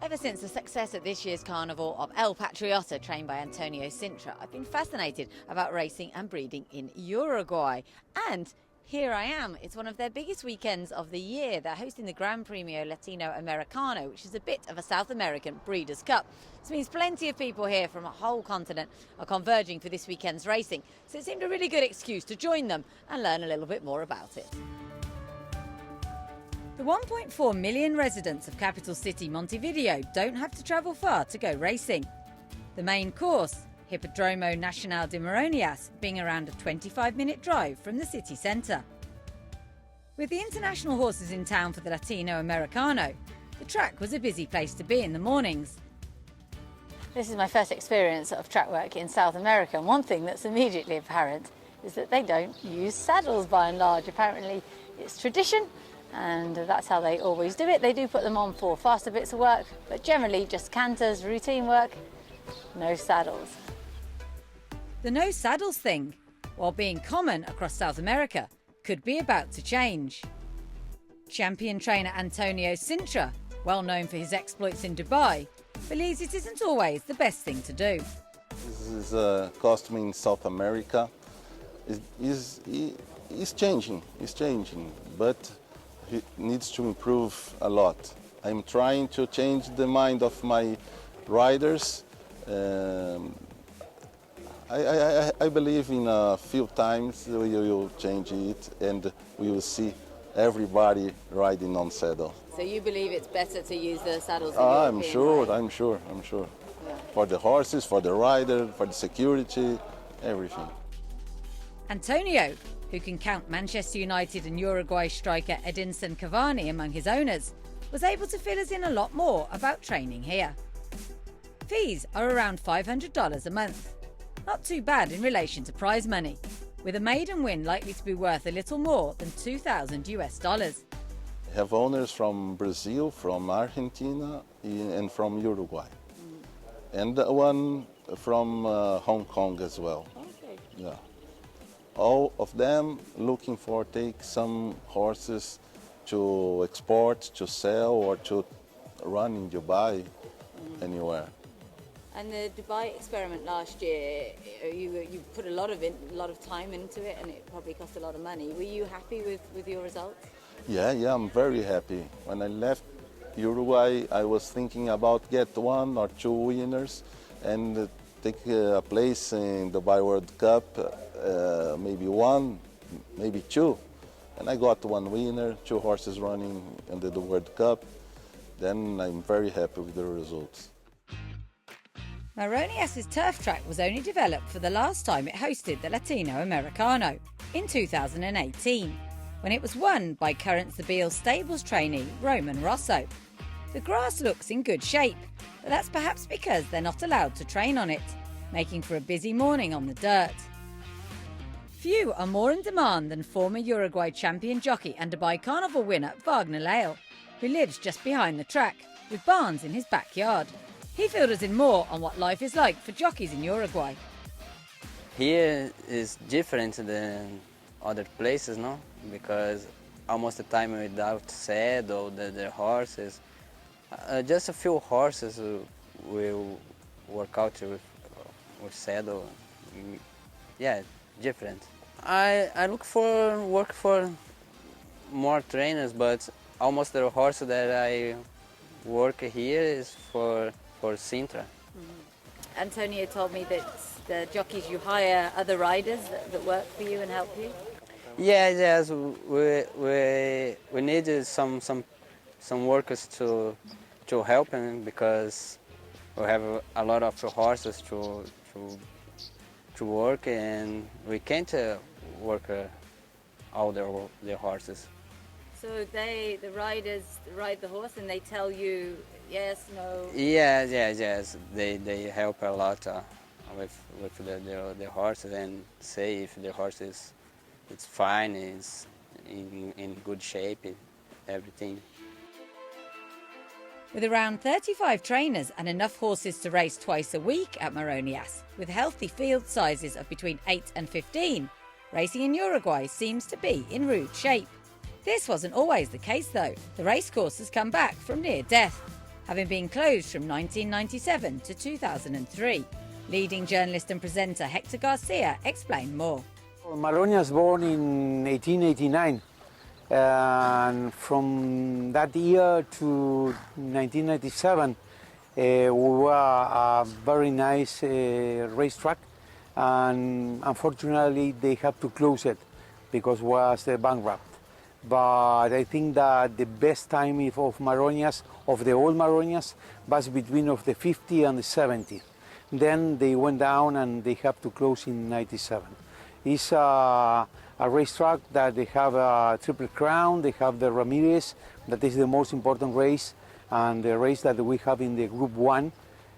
Ever since the success at this year's carnival of El Patriota, trained by Antonio Sintra, I've been fascinated about racing and breeding in Uruguay. And here I am. It's one of their biggest weekends of the year. They're hosting the Gran Premio Latinoamericano, which is a bit of a South American Breeders' Cup. This means plenty of people here from a whole continent are converging for this weekend's racing. So it seemed a really good excuse to join them and learn a little bit more about it. The 1.4 million residents of capital city Montevideo don't have to travel far to go racing. The main course, Hippodromo Nacional de Moronias, being around a 25-minute drive from the city centre. With the international horses in town for the Latinoamericano, the track was a busy place to be in the mornings. This is my first experience of track work in South America, and one thing that's immediately apparent is that they don't use saddles by and large. Apparently it's tradition, and that's how they always do it. They do put them on for faster bits of work, but generally just canters, routine work, no saddles. The no saddles thing, while being common across South America, could be about to change. Champion trainer Antonio Sintra, well known for his exploits in Dubai, believes it isn't always the best thing to do. This is a custom in South America. It's changing, but it needs to improve a lot. I'm trying to change the mind of my riders. I believe in a few times we will change it and we will see everybody riding on saddle. So you believe it's better to use the saddles? I'm sure. Yeah. For the horses, for the rider, for the security, everything. Antonio, who can count Manchester United and Uruguay striker Edinson Cavani among his owners, was able to fill us in a lot more about training here. Fees are around $500 a month. Not too bad in relation to prize money, with a maiden win likely to be worth a little more than $2,000 US. We have owners from Brazil, from Argentina, and from Uruguay. And one from Hong Kong as well. Okay. Yeah. All of them looking for take some horses to export, to sell, or to run in Dubai, anywhere. And the Dubai experiment last year, you put a lot of time into it, and it probably cost a lot of money. Were you happy with your results? Yeah, I'm very happy. When I left Uruguay, I was thinking about get one or two winners and take a place in the Dubai World Cup, maybe one, maybe two. And I got one winner, two horses running in the World Cup. Then I'm very happy with the results. Moronias's turf track was only developed for the last time it hosted the Latinoamericano in 2018, when it was won by current Zabil Stables trainee Roman Rosso. The grass looks in good shape, but that's perhaps because they're not allowed to train on it, making for a busy morning on the dirt. Few are more in demand than former Uruguay champion jockey and Dubai Carnival winner Wagner Leal, who lives just behind the track, with barns in his backyard. He filled us in more on what life is like for jockeys in Uruguay. Here is different than other places, no? Because almost the time without saddle, the horses, just a few horses will work out with saddle. Yeah, different. I look for work for more trainers, but almost the horse that I work here is for Sintra. Mm-hmm. Antonio told me that the jockeys you hire other riders that work for you and help you. Yes, we needed some workers to help him because we have a lot of horses to work, and we can't work all the horses. So the riders ride the horse and they tell you yes, no? Yes. They help a lot with the horses and say if the horse is fine, is in good shape, everything. With around 35 trainers and enough horses to race twice a week at Moronias, with healthy field sizes of between 8 and 15, racing in Uruguay seems to be in rude shape. This wasn't always the case though. The racecourse has come back from near death. having been closed from 1997 to 2003. Leading journalist and presenter Hector Garcia explained more. Maronia was born in 1889, and from that year to 1997, we were a very nice racetrack, and unfortunately they had to close it because it was bankrupt. But I think that the best time of Maronias, of the old Maronias, was between of the 50 and the 70. Then they went down and they have to close in 97. It's a racetrack that they have a Triple Crown, they have the Ramirez, that is the most important race, and the race that we have in the Group 1,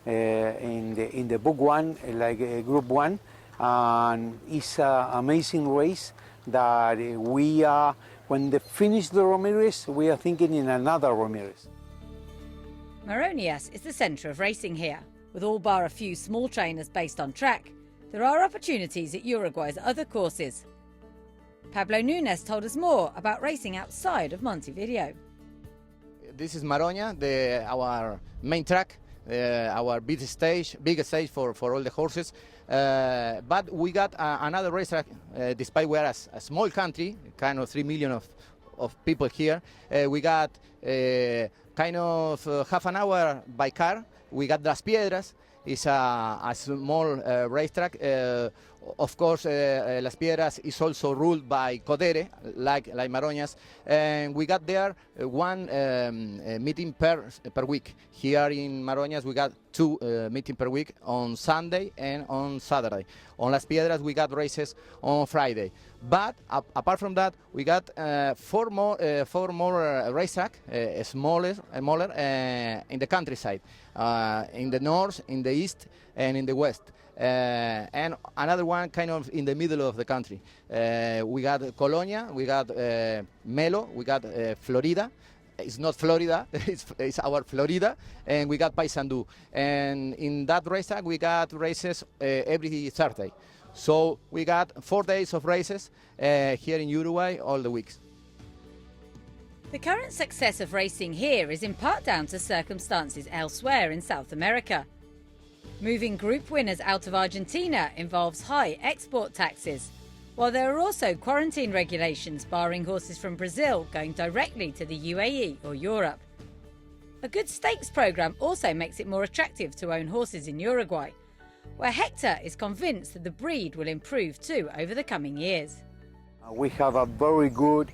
in the Book 1, like Group 1, and it's an amazing race that we are, when they finish the Ramirez, we are thinking in another Ramirez. Maronias is the centre of racing here. With all bar a few small trainers based on track, there are opportunities at Uruguay's other courses. Pablo Nunes told us more about racing outside of Montevideo. This is Maronia, our main track, our biggest stage for all the horses. But we got another racetrack, despite we are a small country, kind of 3 million of people here. We got kind of half an hour by car. We got Las Piedras. It's a small racetrack. Of course, Las Piedras is also ruled by Codere, like Maronias, and we got there one meeting per week. Here in Maronias, we got 2 meetings per week on Sunday and on Saturday. On Las Piedras, we got races on Friday. But apart from that, we got 4 more racetracks, smaller in the countryside, in the north, in the east, and in the west. And another one kind of in the middle of the country. We got Colonia, we got Melo, we got Florida. It's not Florida, it's our Florida, and we got Paysandú. And in that racetrack, we got races every Saturday. So we got 4 days of races here in Uruguay all the weeks. The current success of racing here is in part down to circumstances elsewhere in South America. Moving group winners out of Argentina involves high export taxes, while there are also quarantine regulations barring horses from Brazil going directly to the UAE or Europe. A good stakes programme also makes it more attractive to own horses in Uruguay, where Hector is convinced that the breed will improve too over the coming years. We have a very good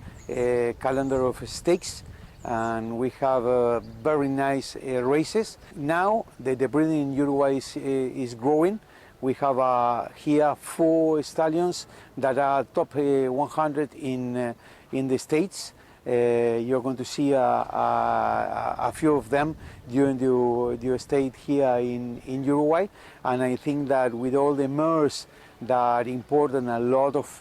calendar of stakes, and we have very nice races. Now the breeding in Uruguay is growing. We have here 4 stallions that are top 100 in the States. You're going to see a few of them during your stay here in Uruguay. And I think that with all the mares that import and a lot of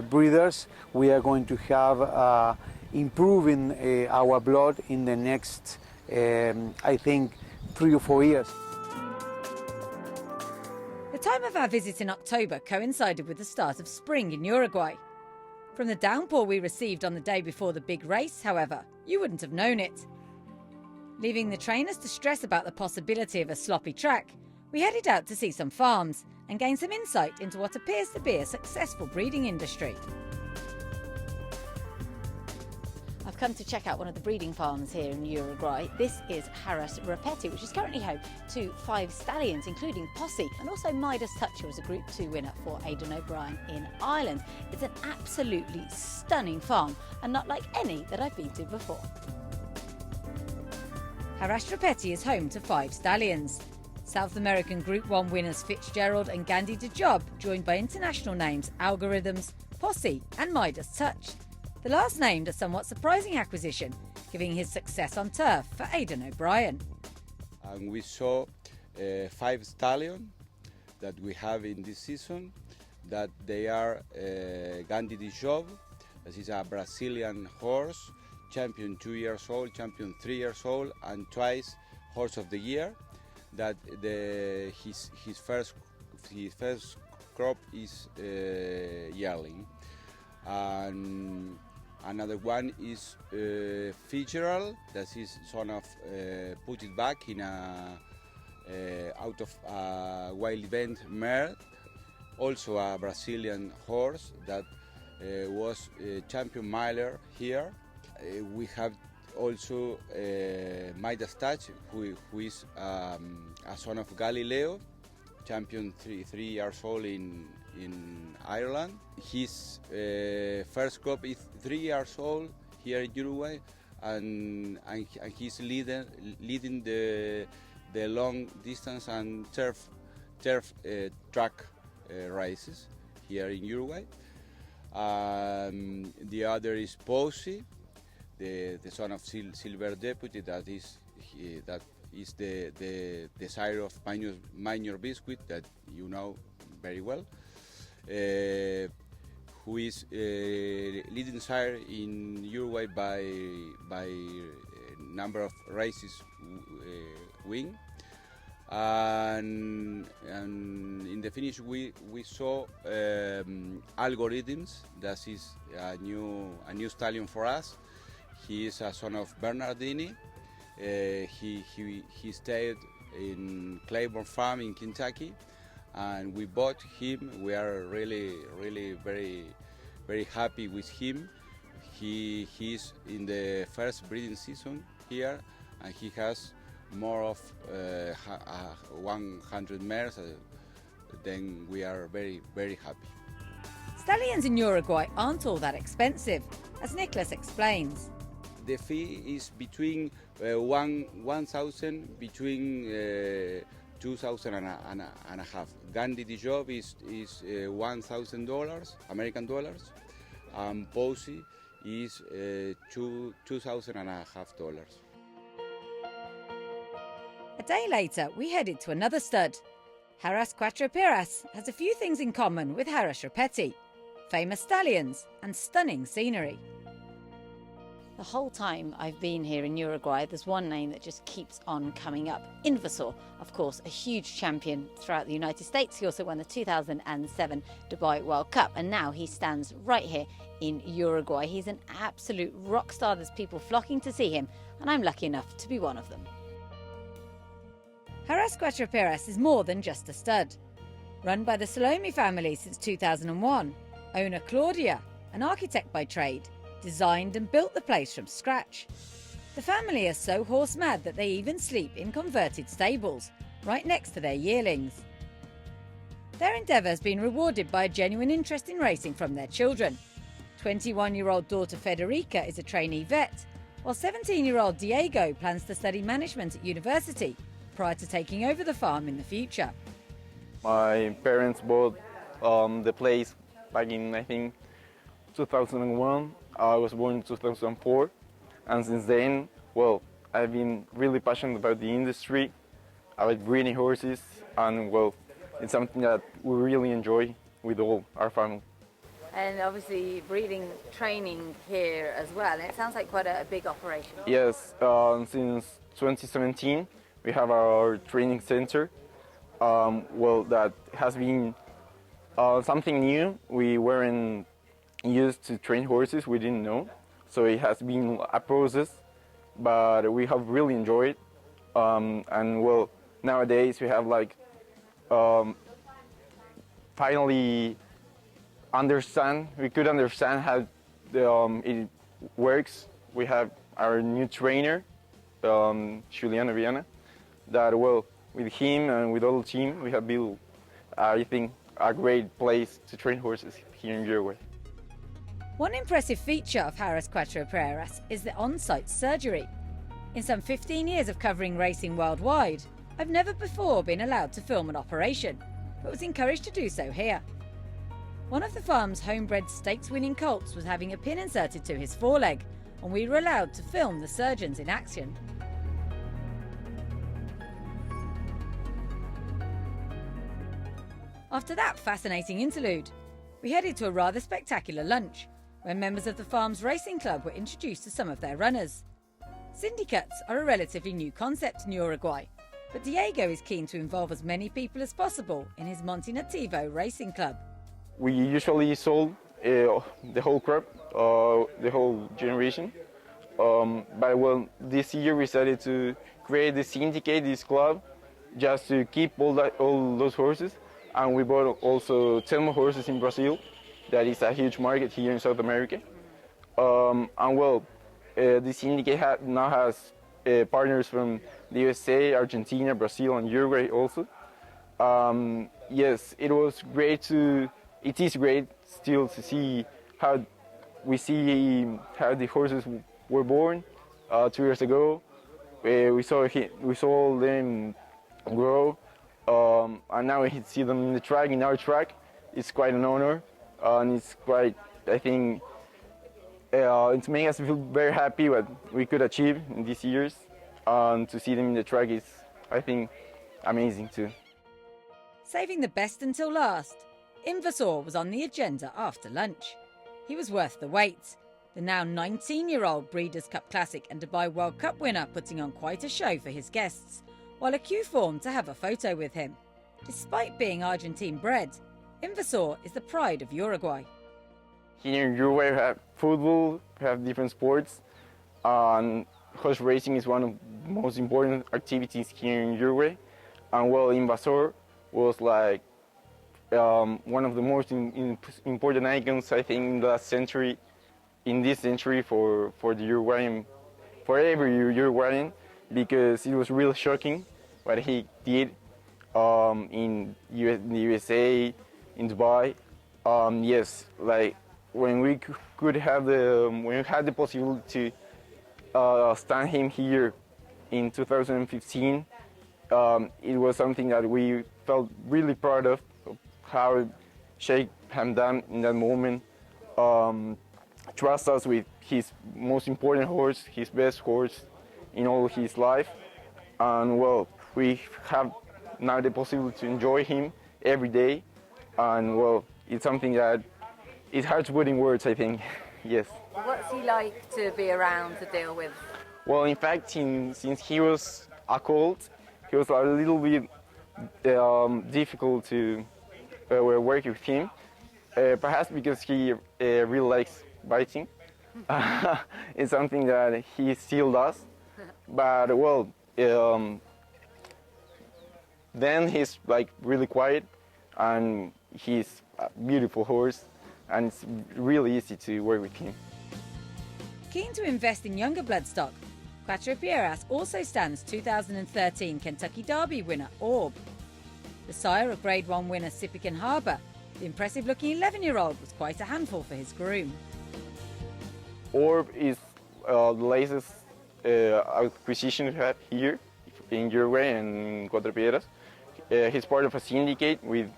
breeders, we are going to have improving our blood in the next, I think, 3 or 4 years. The time of our visit in October coincided with the start of spring in Uruguay. From the downpour we received on the day before the big race, however, you wouldn't have known it. Leaving the trainers to stress about the possibility of a sloppy track, we headed out to see some farms and gain some insight into what appears to be a successful breeding industry. I've come to check out one of the breeding farms here in Uruguay. This is Harris Repetti, which is currently home to 5 stallions, including Posse, and also Midas Touch, who was a Group 2 winner for Aidan O'Brien in Ireland. It's an absolutely stunning farm, and not like any that I've been to before. Harris Repetti is home to 5 stallions. South American Group 1 winners Fitzgerald and Gandhi DeJob, joined by international names Algorithms, Posse and Midas Touch. The last named a somewhat surprising acquisition, giving his success on turf for Aidan O'Brien. And we saw 5 stallions that we have in this season, that they are Gandhi DeJob, this is a Brazilian horse, champion 2 years old, champion 3 years old, and twice horse of the year. That his first crop is yearling, and Another one is Fitzgerald, that is son of put it back in a out of a wild event mare, also a Brazilian horse that was champion miler here. We have also Midas, who is a son of Galileo, champion 3 years old in Ireland. His first crop is 3 years old here in Uruguay, and he's leading the long distance and turf track races here in Uruguay. The other is Posey, the son of Silver Deputy, that is the sire of Minor Biscuit, that you know very well, who is leading sire in Uruguay by number of races win. And in the finish we saw Algorithms. That is a new stallion for us. He is a son of Bernardini. He stayed in Claiborne Farm in Kentucky, and we bought him. We are really very happy with him. He's in the first breeding season here, and he has more of 100 mares. Then we are very happy. Stallions in Uruguay aren't all that expensive, as Nicholas explains. The fee is between 1,000 between 2,000 and a half. Gandhi the job is $1,000 American dollars, and Posey is $2,500. A day later, we headed to another stud. Harras Cuatro Piras has a few things in common with Harras Repetti: famous stallions and stunning scenery. The whole time I've been here in Uruguay, there's one name that just keeps on coming up. Invasor, of course, a huge champion throughout the United States. He also won the 2007 Dubai World Cup, and now he stands right here in Uruguay. He's an absolute rock star. There's people flocking to see him, and I'm lucky enough to be one of them. Harras Cuatro Piras is more than just a stud. Run by the Salome family since 2001, owner Claudia, an architect by trade, designed and built the place from scratch. The family are so horse mad that they even sleep in converted stables, right next to their yearlings. Their endeavour has been rewarded by a genuine interest in racing from their children. 21-year-old daughter Federica is a trainee vet, while 17-year-old Diego plans to study management at university prior to taking over the farm in the future. My parents bought the place back in, I think, 2001. I was born in 2004, and since then, well, I've been really passionate about the industry, about breeding horses, and well, it's something that we really enjoy with all our family. And obviously breeding training here as well, and it sounds like quite a big operation. Yes, since 2017 we have our training center. Well, that has been something new. We weren't used to train horses, we didn't know, so it has been a process, but we have really enjoyed it. And well, nowadays we have finally we could understand how it works. We have our new trainer, Juliano Viana, that well, with him and with all the team, we have built, I think, a great place to train horses here in Uruguay. One impressive feature of Harras Cuatro Piras is the on-site surgery. In some 15 years of covering racing worldwide, I've never before been allowed to film an operation, but was encouraged to do so here. One of the farm's homebred stakes-winning colts was having a pin inserted to his foreleg, and we were allowed to film the surgeons in action. After that fascinating interlude, we headed to a rather spectacular lunch, where members of the farm's racing club were introduced to some of their runners. Syndicates are a relatively new concept in Uruguay, but Diego is keen to involve as many people as possible in his Monte Nativo racing club. We usually sold the whole crop, the whole generation. But well, this year we decided to create this syndicate, this club, just to keep all those horses. And we bought also 10 more horses in Brazil. That is a huge market here in South America. And well, the syndicate now has partners from the USA, Argentina, Brazil, and Uruguay also. Yes, it was great it is great still to see how how the horses were born 2 years ago. We saw them grow, and now we see them in our track. It's quite an honor, and it's quite, I think, it's making us feel very happy what we could achieve in these years, and to see them in the track is, I think, amazing too. Saving the best until last, Invasor was on the agenda after lunch. He was worth the wait. The now 19-year-old Breeders' Cup Classic and Dubai World Cup winner putting on quite a show for his guests, while a queue formed to have a photo with him. Despite being Argentine-bred, Invasor is the pride of Uruguay. Here in Uruguay, we have football, we have different sports, and horse racing is one of the most important activities here in Uruguay. And well, Invasor was like one of the most important icons, I think, in the last century, in this century for the Uruguayan, for every Uruguayan, because it was really shocking what he did in the USA, in Dubai. Yes, like when we had the possibility to stand him here in 2015, it was something that we felt really proud of how Sheikh Hamdan in that moment trust us with his most important horse, his best horse in all his life. And well, we have now the possibility to enjoy him every day. And well, it's something that it's hard to put in words, I think. Yes. What's he like to be around to deal with? Well, in fact, since he was a colt, he was a little bit difficult to work with him. Perhaps because he really likes biting. It's something that he still does. But well, then he's like really quiet, and he's a beautiful horse, and it's really easy to work with him. Keen to invest in younger bloodstock, Quattro Pieras also stands 2013 Kentucky Derby winner Orb. The sire of Grade 1 winner Sippican Harbour, the impressive-looking 11-year-old was quite a handful for his groom. Orb is the latest acquisition we have here in Uruguay and Quattro Piedras. He's part of a syndicate with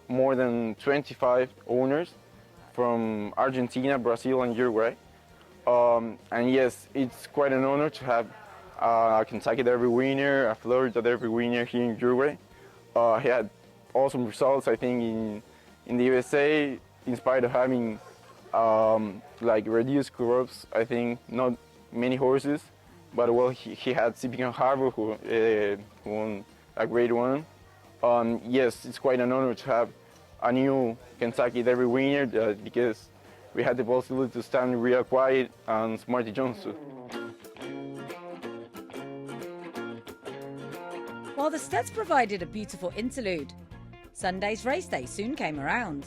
more than 25 owners from Argentina, Brazil, and Uruguay. And yes, it's quite an honor to have a Kentucky Derby winner, a Florida Derby winner here in Uruguay. He had awesome results, I think, in the USA, in spite of having like reduced crops. I think not many horses, but well, he had Sippican Harbour who won a Grade 1. Yes, it's quite an honor to have a new Kentucky Derby winner because we had the possibility to stand real quiet and Smarty Jones too. While the studs provided a beautiful interlude, Sunday's race day soon came around.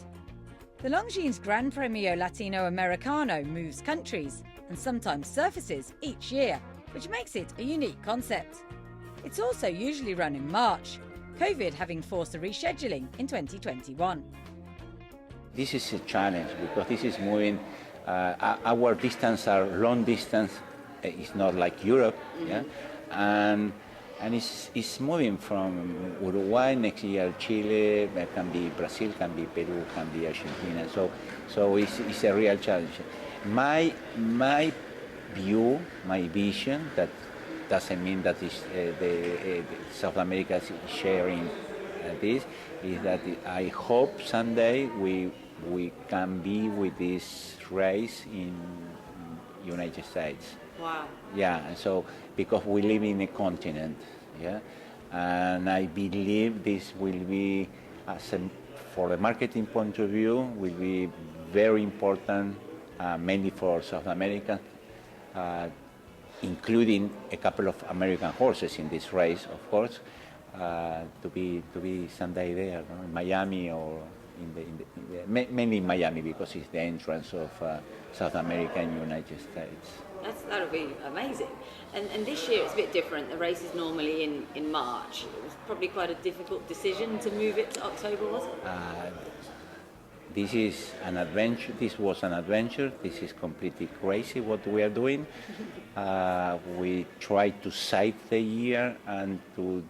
The Longines Gran Premio Latinoamericano moves countries and sometimes surfaces each year, which makes it a unique concept. It's also usually run in March, COVID having forced a rescheduling in 2021. This is a challenge because this is moving, our distance are long distance, it's not like Europe, yeah? And it's moving from Uruguay, next year Chile, it can be Brazil, can be Peru, can be Argentina, so it's a real challenge. My view, my vision, that doesn't mean that the South America is sharing this, is that I hope someday we can be with this race in United States. Wow. Yeah, and so because we live in a continent, yeah, and I believe this will be, for the marketing point of view, will be very important, mainly for South America, including a couple of American horses in this race, of course, to be someday there, in Miami or mainly in Miami, because it's the entrance of South America and United States. That'll be amazing. And this year it's a bit different. The race is normally in March. It was probably quite a difficult decision to move it to October, was it? This is an adventure. This was an adventure. This is completely crazy what we are doing. We try to save the year and to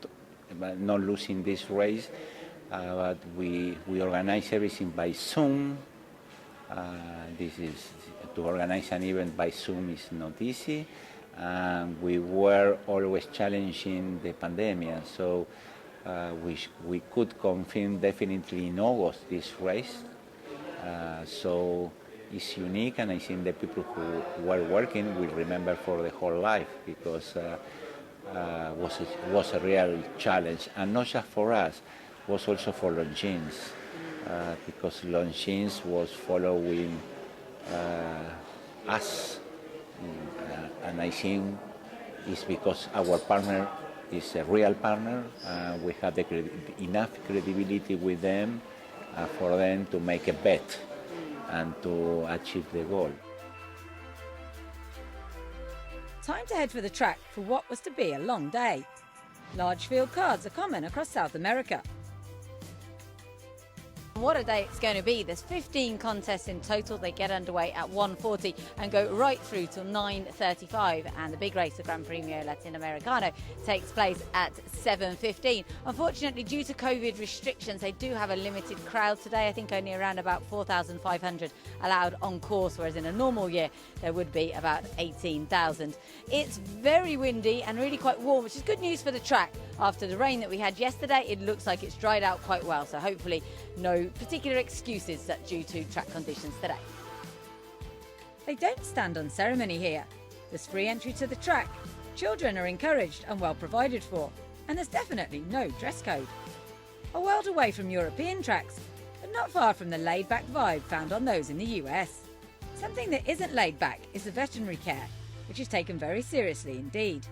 not losing this race. But we organize everything by Zoom. This is to organize an event by Zoom is not easy. We were always challenging the pandemic, so we could confirm definitely in August this race. So it's unique, and I think the people who were working will remember for the whole life, because was a real challenge, and not just for us, was also for Longines, because Longines was following us, and I think it's because our partner is a real partner. We have enough credibility with them for them to make a bet and to achieve the goal. Time to head for the track for what was to be a long day. Large field cards are common across South America. What a day it's going to be. There's 15 contests in total. They get underway at 1:40 and go right through till 9:35. And the big race, the Gran Premio Latinoamericano, takes place at 7:15. Unfortunately, due to COVID restrictions, they do have a limited crowd today. I think only around about 4,500 allowed on course, whereas in a normal year, there would be about 18,000. It's very windy and really quite warm, which is good news for the track. After the rain that we had yesterday, it looks like it's dried out quite well. So hopefully no particular excuses due to track conditions today. They don't stand on ceremony here. There's free entry to the track. Children are encouraged and well provided for. And there's definitely no dress code. A world away from European tracks, but not far from the laid-back vibe found on those in the US. Something that isn't laid back is the veterinary care, which is taken very seriously indeed.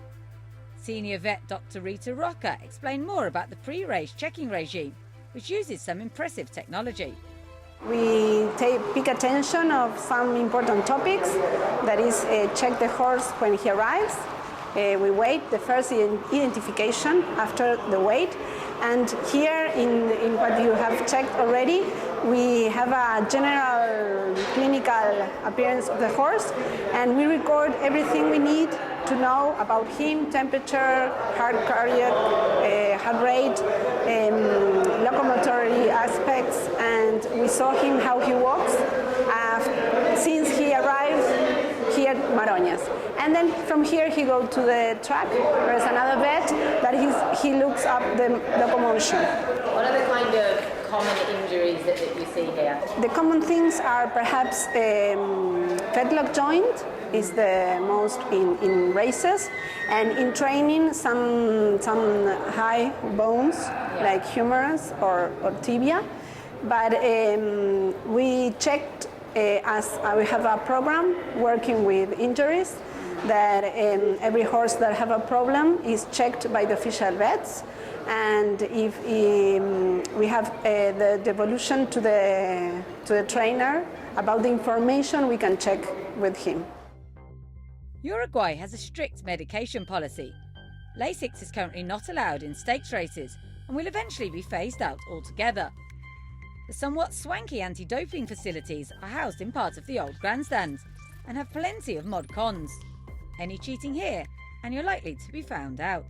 Senior vet Dr. Rita Roca explained more about the pre-race checking regime, which uses some impressive technology. We take attention of some important topics, that is check the horse when he arrives. We wait the first identification after the wait, and here in what you have checked already, we have a general clinical appearance of the horse, and we record everything we need to know about him: temperature, heart rate, locomotory aspects, and we saw him how he walks since he arrived here at Maroñas. And then from here he goes to the track. There's another vet that he looks up the locomotion. What are the kind of common injuries that you see here? The common things are perhaps fetlock joint is the most in races, and in training some high bones, like humerus or tibia. But we checked, as we have a program working with injuries, that every horse that have a problem is checked by the official vets, and if we have the devolution to the trainer about the information, we can check with him. Uruguay has a strict medication policy. Lasix is currently not allowed in stakes races and will eventually be phased out altogether. The somewhat swanky anti-doping facilities are housed in part of the old grandstands and have plenty of mod cons. Any cheating here and you're likely to be found out.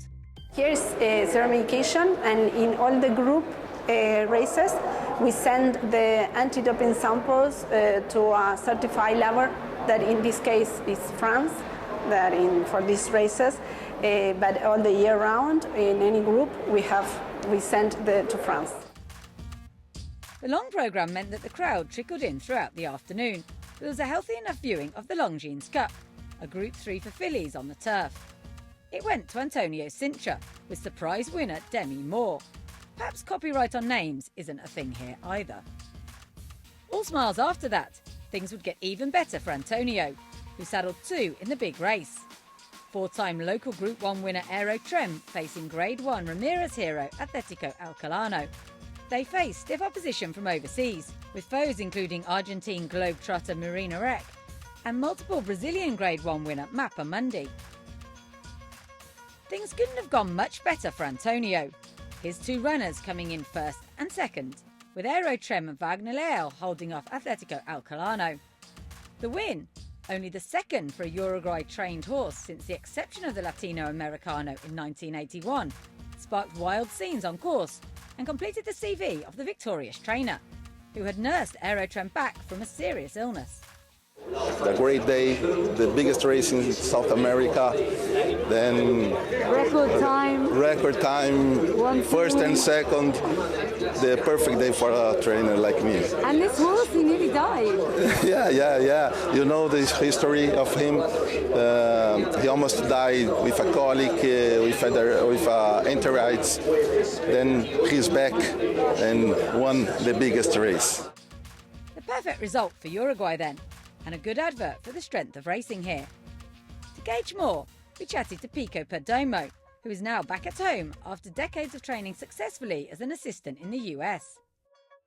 Here's zero medication, and in all the group races, we send the anti-doping samples to a certified lab, that in this case is France, for these races, but all the year round, in any group, we send to France. The long programme meant that the crowd trickled in throughout the afternoon. There was a healthy enough viewing of the Longines Cup, a Group 3 for fillies on the turf. It went to Antonio Cincha, with surprise winner Demi Moore. Perhaps copyright on names isn't a thing here either. All smiles after that, things would get even better for Antonio, who saddled 2 in the big race. 4-time local Group 1 winner Aero Trem facing Grade 1 Ramirez hero Atletico Alcalano. They faced stiff opposition from overseas, with foes including Argentine globetrotter Marina Rech and multiple Brazilian Grade 1 winner Mapa Mundi. Things couldn't have gone much better for Antonio. His 2 runners coming in first and second, with Aero Trem and Wagner Leal holding off Atletico Alcalano. The win, only the second for a Uruguay-trained horse since the exception of the Latinoamericano in 1981, sparked wild scenes on course and completed the CV of the victorious trainer, who had nursed Aero Trem back from a serious illness. A great day, the biggest race in South America, then record time, first and second, the perfect day for a trainer like me. And this horse, he nearly died. Yeah. You know the history of him. He almost died with a colic, with enteritis. Then he's back and won the biggest race. The perfect result for Uruguay then, and a good advert for the strength of racing here. To gauge more, we chatted to Pico Perdomo, who is now back at home after decades of training successfully as an assistant in the US.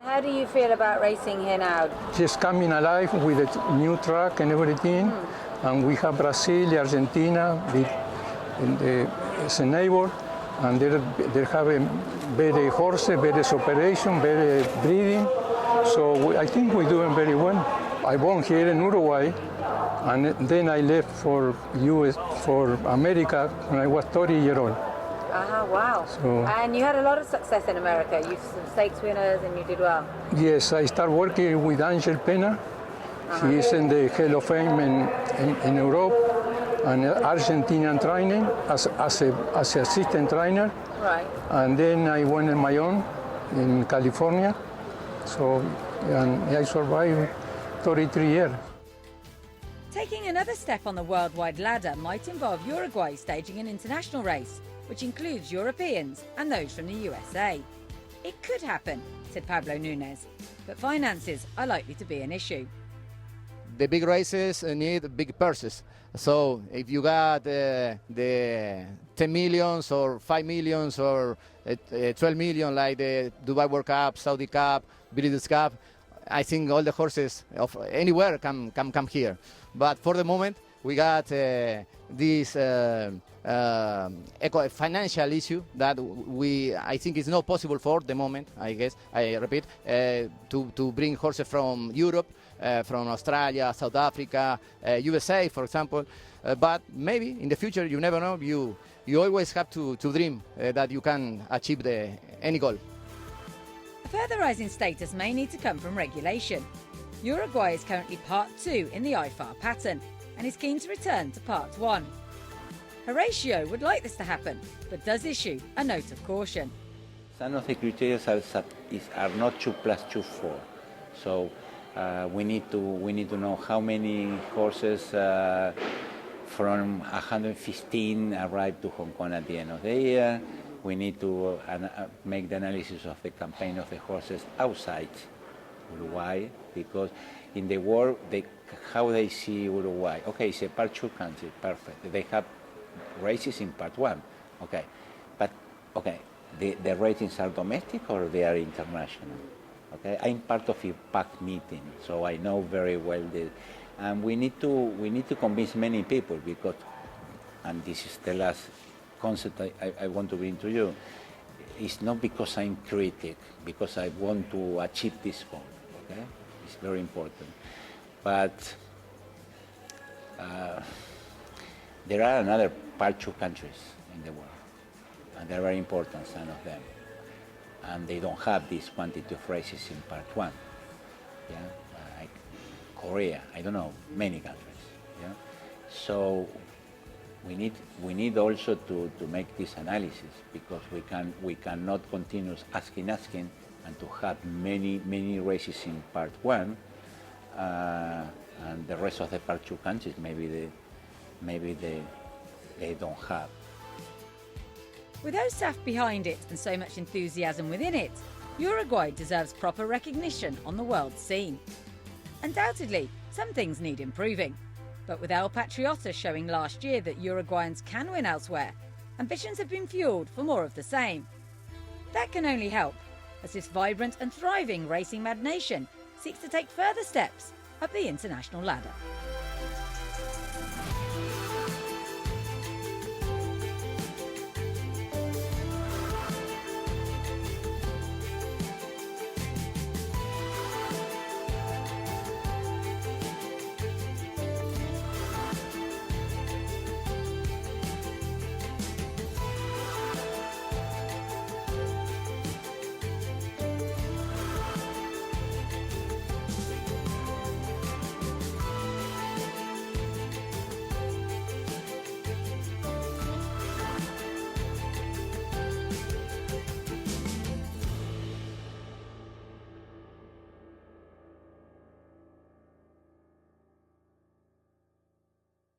How do you feel about racing here now? Just coming alive with a new track and everything, and we have Brazil, Argentina as a neighbor, and they have a better horses, better operation, better breeding. So I think we're doing very well. I born here in Uruguay, and then I left for America when I was 30 years old. Wow. So, and you had a lot of success in America. You've some stakes winners and you did well. Yes, I started working with Angel Pena. He is in the Hall of Fame in Europe, and Argentinian training as an assistant trainer. Right. And then I went on my own in California. So, and I survived 33 years. Taking another step on the worldwide ladder might involve Uruguay staging an international race, which includes Europeans and those from the USA. It could happen, said Pablo Nunes, but finances are likely to be an issue. The big races need big purses. So if you got the 10 millions or 5 millions or 12 million like the Dubai World Cup, Saudi Cup, Breeders' Cup, I think all the horses of anywhere can come here. But for the moment, we got this financial issue that I think is not possible for the moment, I guess, I repeat, to bring horses from Europe, from Australia, South Africa, USA, for example. But maybe in the future, you never know, you always have to dream that you can achieve any goal. A further rise in status may need to come from regulation. Uruguay is currently Part 2 in the IFAR pattern and is keen to return to Part 1. Horatio would like this to happen, but does issue a note of caution. Some of the criteria are not 2 + 2, 4. So we need to know how many horses from 115 arrive to Hong Kong at the end of the year. We need to make the analysis of the campaign of the horses outside Uruguay, because in the world, how they see Uruguay. Okay, it's a Part 2 country, perfect. They have races in Part 1, okay. But, okay, the ratings are domestic or they are international? Okay, I'm part of a PAC meeting, so I know very well this. And we need to convince many people, because, and this is the last concept I want to bring to you, it's not because I'm critic, because I want to achieve this goal, okay? It's very important. But there are another Part 2 countries in the world, and they're very important, some of them. And they don't have this quantity of races in Part 1, yeah? Like Korea, I don't know, many countries, yeah? So we need also to make this analysis, because we cannot continue asking and to have many races in Part 1, and the rest of the Part 2 countries maybe they don't have. With OSAF behind it and so much enthusiasm within it, Uruguay deserves proper recognition on the world scene. Undoubtedly, some things need improving. But with El Patriota showing last year that Uruguayans can win elsewhere, ambitions have been fuelled for more of the same. That can only help, as this vibrant and thriving racing mad nation seeks to take further steps up the international ladder.